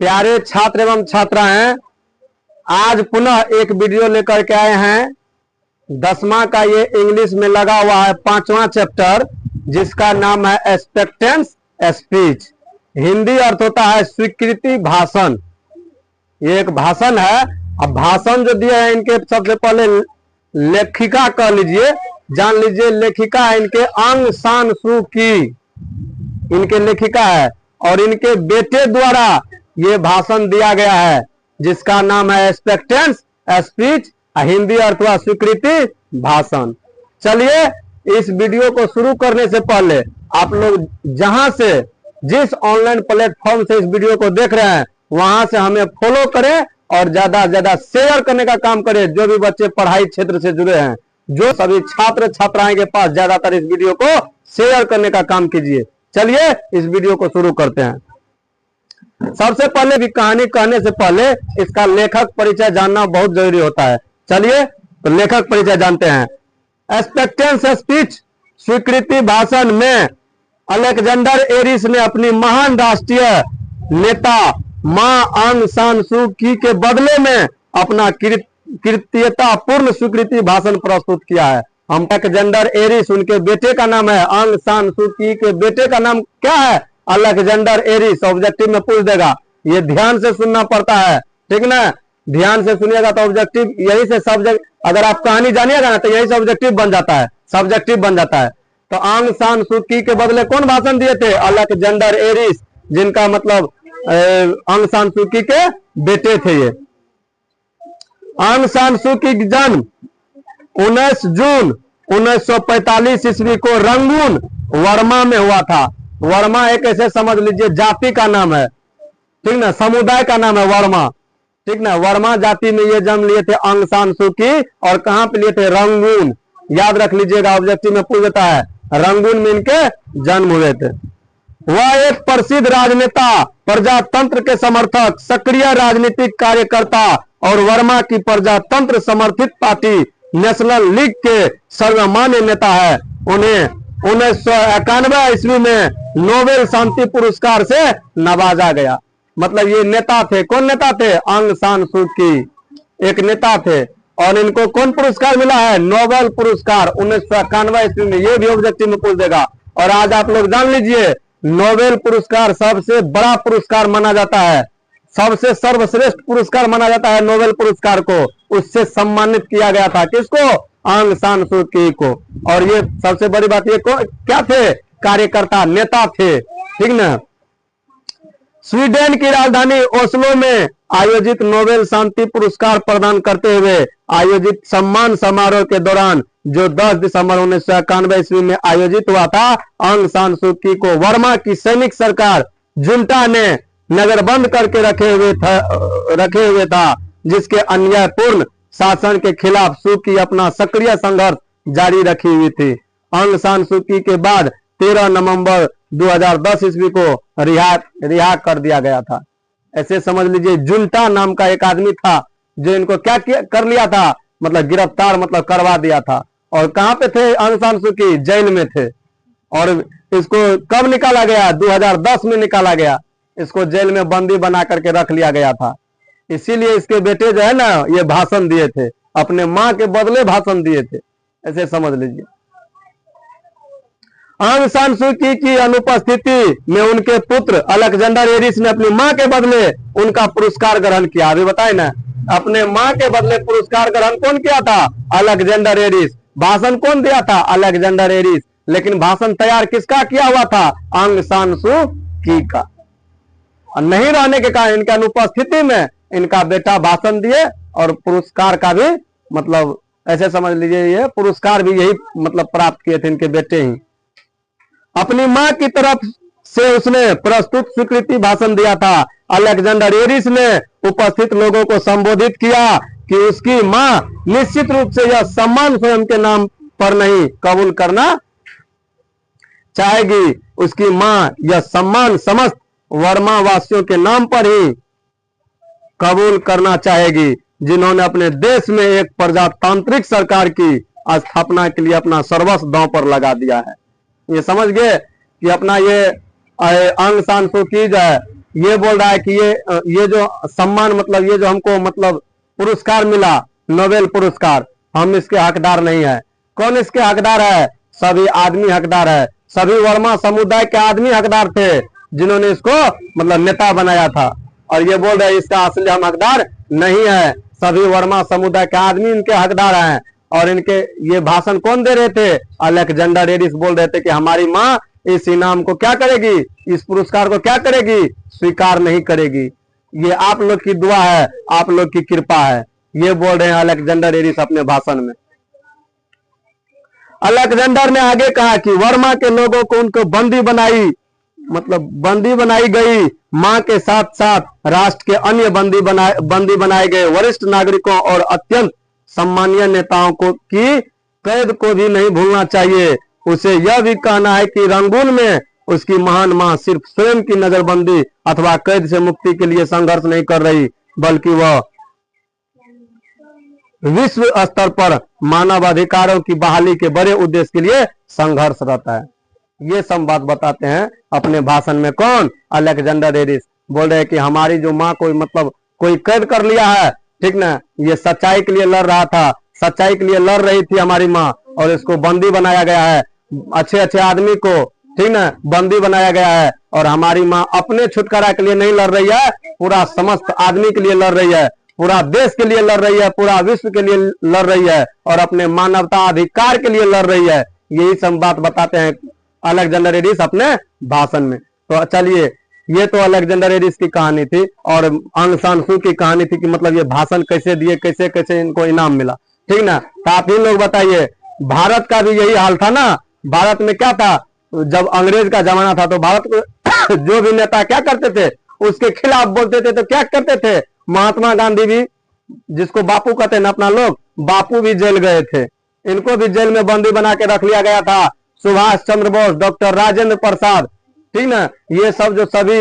प्यारे छात्र एवं छात्राएं, आज पुनः एक वीडियो लेकर के आए हैं। 10वां का ये इंग्लिश में लगा हुआ है 5वां चैप्टर, जिसका नाम है एक्सपेक्टेंस स्पीच। हिंदी अर्थ होता है स्वीकृति भाषण। ये एक भाषण है। अब भाषण जो दिया है इनके सबसे पहले लेखिका कह लीजिए, जान लीजिए लेखिका है इनके आंग सान सू की, इनके लेखिका है और इनके बेटे द्वारा ये भाषण दिया गया है, जिसका नाम है एक्सपेक्टेंस स्पीच। हिंदी अर्थ हुआ स्वीकृति भाषण। चलिए इस वीडियो को शुरू करने से पहले आप लोग जहां से जिस ऑनलाइन प्लेटफॉर्म से इस वीडियो को देख रहे हैं वहां से हमें फॉलो करें और ज्यादा से ज्यादा शेयर करने का काम करें। जो भी बच्चे पढ़ाई क्षेत्र से जुड़े हैं, जो सभी छात्र छात्राएं के पास ज्यादातर इस वीडियो को शेयर करने का काम कीजिए। चलिए इस वीडियो को शुरू करते हैं। सबसे पहले भी कहानी कहने से पहले इसका लेखक परिचय जानना बहुत जरूरी होता है। चलिए तो लेखक परिचय जानते हैं। एक्सपेक्टेंस स्पीच स्वीकृति भाषण में अलेक्जेंडर एरिस ने अपनी महान राष्ट्रीय नेता मां आंग सान सू की के बदले में अपना कृतज्ञता पूर्ण स्वीकृति भाषण प्रस्तुत किया है। हम अलेक्जेंडर एरिस, उनके बेटे का नाम है आंग सान सू की के बेटे का नाम क्या है? Alexander Eris. ऑब्जेक्टिव में पूछ देगा, ये ध्यान से सुनना पड़ता है, ठीक ना? ध्यान से सुनिएगा तो ऑब्जेक्टिव यही से सब्जेक्ट, अगर आप कहानी जानिएगा ना तो यही से ऑब्जेक्टिव बन जाता है, सब्जेक्टिव बन जाता है। तो आंग सान सू की के बदले कौन भाषण दिए थे? अलेक्जेंडर एरिस, जिनका मतलब आंग सान सू की के बेटे थे। ये आंग सान सू की जन्म 19 जून 1945 ईस्वी को रंगून वर्मा में हुआ था। वर्मा एक ऐसे समझ लीजिए जाति का नाम है, ठीक ना, समुदाय का नाम है वर्मा, ठीक ना। वर्मा जाति में ये जन्म लिए थे आंग सान सू की। और कहां पे लिए थे? रंगून। याद रख लीजिएगा, ऑब्जेक्टिव में पूछ देता है, रंगून में इनके जन्म हुए थे। वह एक प्रसिद्ध राजनेता, प्रजातंत्र के समर्थक, सक्रिय राजनीतिक कार्यकर्ता और वर्मा की प्रजातंत्र समर्थित पार्टी नेशनल लीग के सर्वमान्य नेता है। उन्हें 1991 ईस्वी में नोबेल शांति पुरस्कार से नवाजा गया। मतलब ये नेता थे। कौन नेता थे? आंग सान सू की एक नेता थे। और इनको कौन पुरस्कार मिला है? नोबेल पुरस्कार 1991 ईस्वी में। ये भी ऑब्जेक्टिव में पूछ देगा। और आज आप लोग जान लीजिए, नोबेल पुरस्कार सबसे बड़ा पुरस्कार माना जाता है, सबसे सर्वश्रेष्ठ पुरस्कार माना जाता है नोबेल पुरस्कार को। उससे सम्मानित किया गया था किसको? आंग सान सू की को। और ये सबसे बड़ी बात, ये क्या थे? कार्यकर्ता, नेता थे, ठीक ना। स्वीडन की राजधानी ओस्लो में आयोजित नोबेल शांति पुरस्कार प्रदान करते हुए आयोजित सम्मान समारोह के दौरान, जो 10 दिसंबर 1991 ईस्वी में आयोजित हुआ था, आंग सान सू की को वर्मा की सैनिक सरकार जुंटा ने नजरबंद करके रखे हुए था, जिसके अन्यायपूर्ण शासन के खिलाफ सू की अपना सक्रिय संघर्ष जारी रखी हुई थी। आंग सान सू की के बाद 13 नवंबर 2010 ईस्वी को रिहा कर दिया गया था। ऐसे समझ लीजिए, जुंटा नाम का एक आदमी था जो इनको क्या कर लिया था? मतलब गिरफ्तार, मतलब करवा दिया था। और कहां पे थे आंग सान सू की? जेल में थे। और इसको कब निकाला गया? 2010 में निकाला गया। इसको जेल में बंदी बना करके रख लिया गया था। इसीलिए इसके बेटे जो है ना, ये भाषण दिए थे, अपने मां के बदले भाषण दिए थे, ऐसे समझ लीजिए। आंग सान सू की अनुपस्थिति में उनके पुत्र अलेक्जेंडर एरिस ने अपनी मां के बदले उनका पुरस्कार ग्रहण किया। अभी बताए ना, अपने मां के बदले पुरस्कार ग्रहण कौन किया था? Alexander Aris. भाषण कौन दिया था? Alexander Aris. लेकिन भाषण तैयार किसका किया हुआ था? आंग सान सू की का। और नहीं रहने के कारण, इनकी अनुपस्थिति में इनका बेटा भाषण दिए और पुरस्कार का भी, मतलब ऐसे समझ लीजिए, ये पुरस्कार भी यही मतलब प्राप्त किए थे इनके बेटे ही। अपनी मां की तरफ से उसने प्रस्तुत स्वीकृति भाषण दिया था। अलेक्जेंडर एरिस ने उपस्थित लोगों को संबोधित किया कि उसकी मां निश्चित रूप से यह सम्मान स्वयं के नाम पर नहीं कबूल करना चाहेगी। उसकी मां यह सम्मान समस्त वर्मा वासियों के नाम पर ही कबूल करना चाहेगी, जिन्होंने अपने देश में एक प्रजातांत्रिक सरकार की स्थापना के लिए अपना सर्वस्व दांव पर लगा दिया है। ये समझ गए कि अपना ये आंग सान सू की जो है ये बोल रहा है कि ये जो सम्मान मतलब ये जो हमको मतलब पुरस्कार मिला, नोबेल पुरस्कार, हम इसके हकदार नहीं है। कौन इसके हकदार है? सभी आदमी हकदार है। सभी वर्मा समुदाय के आदमी हकदार थे जिन्होंने इसको मतलब नेता बनाया था। और ये बोल रहे इसका असली हम हकदार नहीं है, सभी वर्मा समुदाय के आदमी इनके हकदार हैं। और इनके ये भाषण कौन दे रहे थे? अलेक्जेंडर एडिस बोल रहे थे कि हमारी माँ इस इनाम को क्या करेगी, इस पुरस्कार को क्या करेगी, स्वीकार नहीं करेगी। ये आप लोग की दुआ है, आप लोग की कृपा है, ये बोल रहे हैं अलेक्जेंडर एडिस अपने भाषण में। अलेक्जेंडर ने आगे कहा कि वर्मा के लोगों को उनको बंदी बनाई, मतलब बंदी बनाई गई, मां के साथ साथ राष्ट्र के अन्य बंदी बनाए गए वरिष्ठ नागरिकों और अत्यंत सम्मानीय नेताओं को की कैद को भी नहीं भूलना चाहिए। उसे यह भी कहना है कि रंगून में उसकी महान मां सिर्फ स्वयं की नजरबंदी अथवा कैद से मुक्ति के लिए संघर्ष नहीं कर रही, बल्कि वह विश्व स्तर पर मानवाधिकारों की बहाली के बड़े उद्देश्य के लिए संघर्षरत है। ये सब बात बताते हैं अपने भाषण में कौन? Alexander Aedes. बोल रहे हैं कि हमारी जो माँ को मतलब कोई कैद कर लिया है, ठीक ना, ये सच्चाई के लिए लड़ रहा था, सच्चाई के लिए लड़ रही थी हमारी माँ, और इसको बंदी बनाया गया है। अच्छे अच्छे आदमी को, ठीक ना, बंदी बनाया गया है। और हमारी माँ अपने छुटकारा के लिए नहीं लड़ रही है, पूरा समस्त आदमी के लिए लड़ रही है, पूरा देश के लिए लड़ रही है, पूरा विश्व के लिए लड़ रही है, और अपने मानवता अधिकार के लिए लड़ रही है। यही सब बात बताते हैं अलेक्जेंडर एडिस अपने भाषण में। तो चलिए, ये तो अलेक्जेंडर एडिस की कहानी थी और आंग सान सू की कहानी थी कि मतलब ये भाषण कैसे दिए, कैसे कैसे इनको इनाम मिला, ठीक ना। तो आप ही लोग बताइए, भारत का भी यही हाल था ना। भारत में क्या था, जब अंग्रेज का जमाना था तो भारत को जो भी नेता क्या करते थे, उसके खिलाफ बोलते थे, तो क्या करते थे, महात्मा गांधी भी, जिसको बापू कहते हैं ना अपना लोग, बापू भी जेल गए थे, इनको भी जेल में बंदी बना के रख लिया गया था। सुभाष चंद्र बोस, डॉक्टर राजेंद्र प्रसाद, ठीक ना, ये सब जो सभी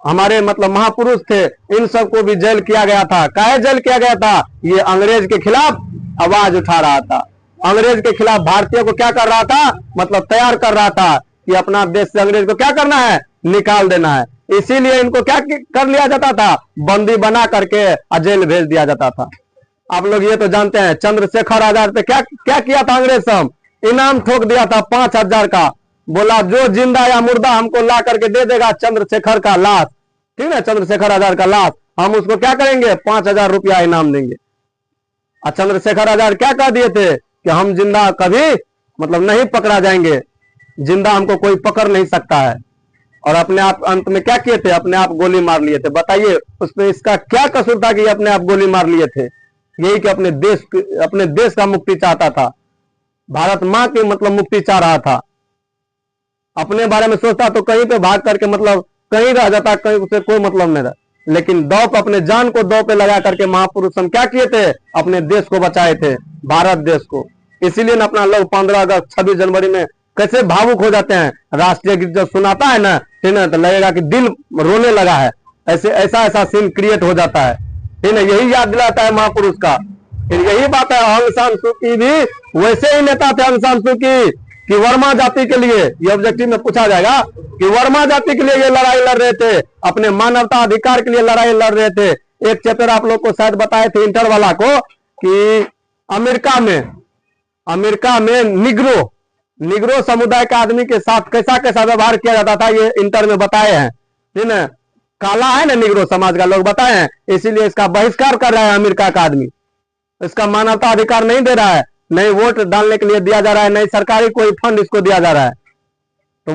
हमारे मतलब महापुरुष थे, इन सबको भी जेल किया गया था। काहे जेल किया गया था? ये अंग्रेज के खिलाफ आवाज उठा रहा था, अंग्रेज के खिलाफ भारतीय को क्या कर रहा था, मतलब तैयार कर रहा था कि अपना देश से अंग्रेज को क्या करना है, निकाल देना है। इसीलिए इनको क्या कर लिया जाता था, बंदी बना करके जेल भेज दिया जाता था। आप लोग ये तो जानते हैं, चंद्रशेखर आजाद पे क्या क्या किया था अंग्रेज सब, इनाम ठोक दिया था 5,000 का। बोला जो जिंदा या मुर्दा हमको ला करके दे देगा चंद्रशेखर का लाश, ठीक है, चंद्रशेखर आजाद का लाश, हम उसको क्या करेंगे, 5,000 रुपया इनाम देंगे। और चंद्रशेखर आजाद क्या कह दिए थे कि हम जिंदा कभी मतलब नहीं पकड़ा जाएंगे, जिंदा हमको कोई पकड़ नहीं सकता है। और अपने आप अंत में क्या किए थे, अपने आप गोली मार लिए थे। बताइए उसमें इसका क्या कसूर था कि अपने आप गोली मार लिए थे? यही कि अपने देश का मुक्ति चाहता था, भारत माँ की मतलब मुक्ति चाह रहा था। अपने बारे में सोचता तो कहीं पे भाग करके मतलब कहीं रह जाता, कहीं उसे कोई मतलब नहीं था। लेकिन दौ पे अपने जान को दौ पे लगा करके महापुरुष हम क्या किए थे, अपने देश को बचाए थे, भारत देश को। इसीलिए ना अपना लोग 15 अगस्त 26 जनवरी में कैसे भावुक हो जाते हैं। राष्ट्रीय गीत जब सुनाता है ना, ठीक है, तो लगेगा कि दिल रोने लगा है, ऐसा सीन क्रिएट हो जाता है, ठीक है। यही याद दिलाता है महापुरुष का। फिर यही बात है, आंग सान सू की भी वैसे ही नेता थे आंग सान सू की, कि वर्मा जाति के लिए, ये ऑब्जेक्टिव में पूछा जाएगा कि वर्मा जाति के लिए ये लड़ाई लड़ रहे थे, अपने मानवता अधिकार के लिए लड़ाई लड़ रहे थे। एक चैप्टर आप लोग को शायद बताए थे इंटर वाला को कि अमेरिका में निग्रो समुदाय के आदमी के साथ कैसा कैसा व्यवहार किया जाता था, ये इंटर में बताए हैं, ठीक है। काला है ना निग्रो समाज का, लोग बताए हैं, इसीलिए इसका बहिष्कार कर रहा है अमेरिका का आदमी। इसका मानवता अधिकार नहीं दे रहा है, नहीं वोट डालने के लिए दिया जा रहा है, नहीं सरकारी कोई फंड इसको दिया जा रहा है। तो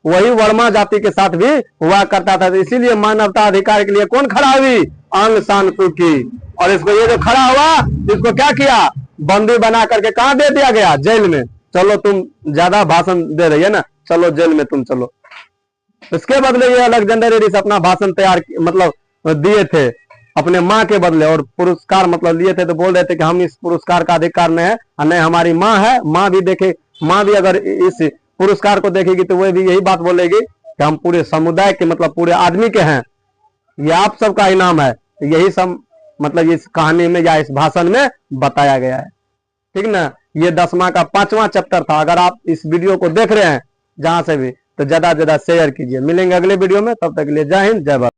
वही वर्मा जाति के साथ भी हुआ करता था। इसीलिए मानवता अधिकार के लिए कौन खड़ा हुई, आंग सान सू की। और इसको ये जो खड़ा हुआ, इसको क्या किया, बंदी बना करके कहां दे दिया गया, जेल में। चलो तुम ज्यादा भाषण दे रही है ना, चलो जेल में तुम चलो। इसके बदले ये अलेक्जेंडर एडिस अपना भाषण तैयार मतलब दिए थे अपने माँ के बदले, और पुरस्कार मतलब लिए थे। तो बोल रहे थे कि हम इस पुरस्कार का अधिकार नहीं है, नहीं हमारी माँ है। माँ भी देखे, माँ भी अगर इस पुरस्कार को देखेगी तो वह भी यही बात बोलेगी कि हम पूरे समुदाय के मतलब पूरे आदमी के हैं, ये आप सबका इनाम है। यही सब मतलब इस कहानी में या इस भाषण में बताया गया है, ठीक ना। ये 10वां का 5वां चैप्टर था। अगर आप इस वीडियो को देख रहे हैं जहां से भी, तो ज्यादा से ज्यादा शेयर कीजिए। मिलेंगे अगले वीडियो में, तब तक के लिए जय हिंद जय भारत।